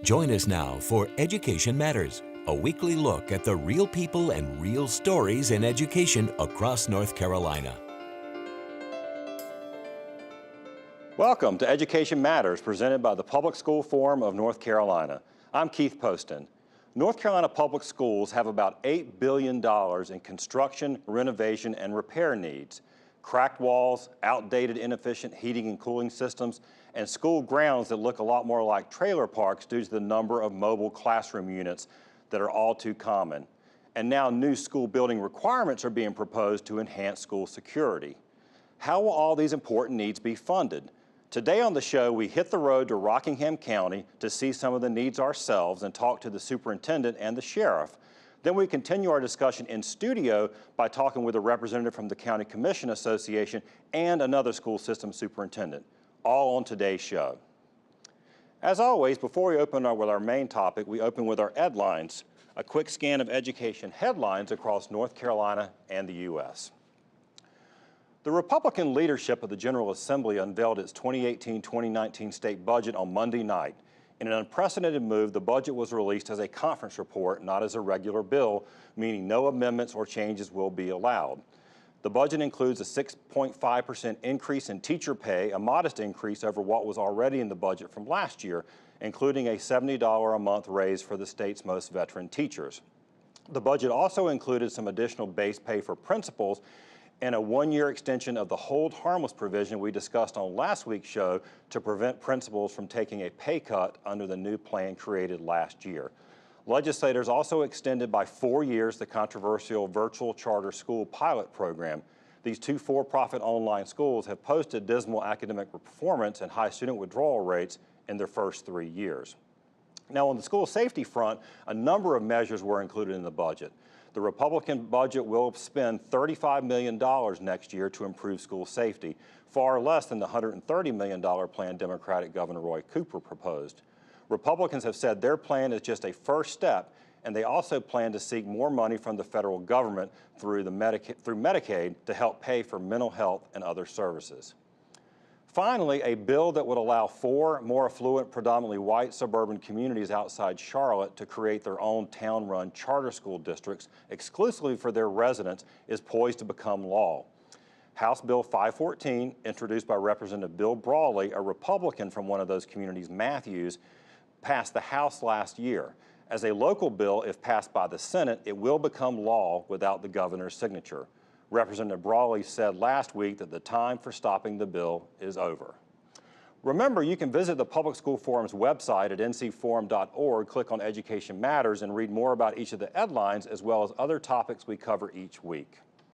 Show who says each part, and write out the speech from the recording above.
Speaker 1: Join us now for Education Matters, a weekly look at the real people and real stories in education across North Carolina.
Speaker 2: Welcome to Education Matters, presented by the Public School Forum of North Carolina. I'm Keith Poston. North Carolina Public Schools have about $8 billion in construction, renovation, and repair needs. Cracked walls, outdated, inefficient heating and cooling systems, and school grounds that look a lot more like trailer parks due to the number of mobile classroom units that are all too common. And now new school building requirements are being proposed to enhance school security. How will all these important needs be funded? Today on the show, we hit the road to Rockingham County to see some of the needs ourselves and talk to the superintendent and the sheriff. Then we continue our discussion in studio by talking with a representative from the County Commission Association and another school system superintendent, all on today's show. As always, before we open with our main topic, we open with our Edlines, a quick scan of education headlines across North Carolina and the U.S. The Republican leadership of the General Assembly unveiled its 2018-2019 state budget on Monday night. In an unprecedented move, the budget was released as a conference report, not as a regular bill, meaning no amendments or changes will be allowed. The budget includes a 6.5% increase in teacher pay, a modest increase over what was already in the budget from last year, including a $70 a month raise for the state's most veteran teachers. The budget also included some additional base pay for principals and a one-year extension of the hold harmless provision we discussed on last week's show to prevent principals from taking a pay cut under the new plan created last year. Legislators also extended by 4 years the controversial virtual charter school pilot program. These two for-profit online schools have posted dismal academic performance and high student withdrawal rates in their first 3 years. Now, on the school safety front, a number of measures were included in the budget. The Republican budget will spend $35 million next year to improve school safety, far less than the $130 million plan Democratic Governor Roy Cooper proposed. Republicans have said their plan is just a first step, and they also plan to seek more money from the federal government through Medicaid to help pay for mental health and other services. Finally, a bill that would allow 4 more affluent, predominantly white suburban communities outside Charlotte to create their own town-run charter school districts exclusively for their residents is poised to become law. House Bill 514, introduced by Representative Bill Brawley, a Republican from one of those communities, Matthews, passed the House last year. As a local bill, if passed by the Senate, it will become law without the governor's signature. Representative Brawley said last week that the time for stopping the bill is over. Remember, you can visit the Public School Forum's website at ncforum.org, click on Education Matters, and read more about each of the Edlines as well as other topics we cover each week.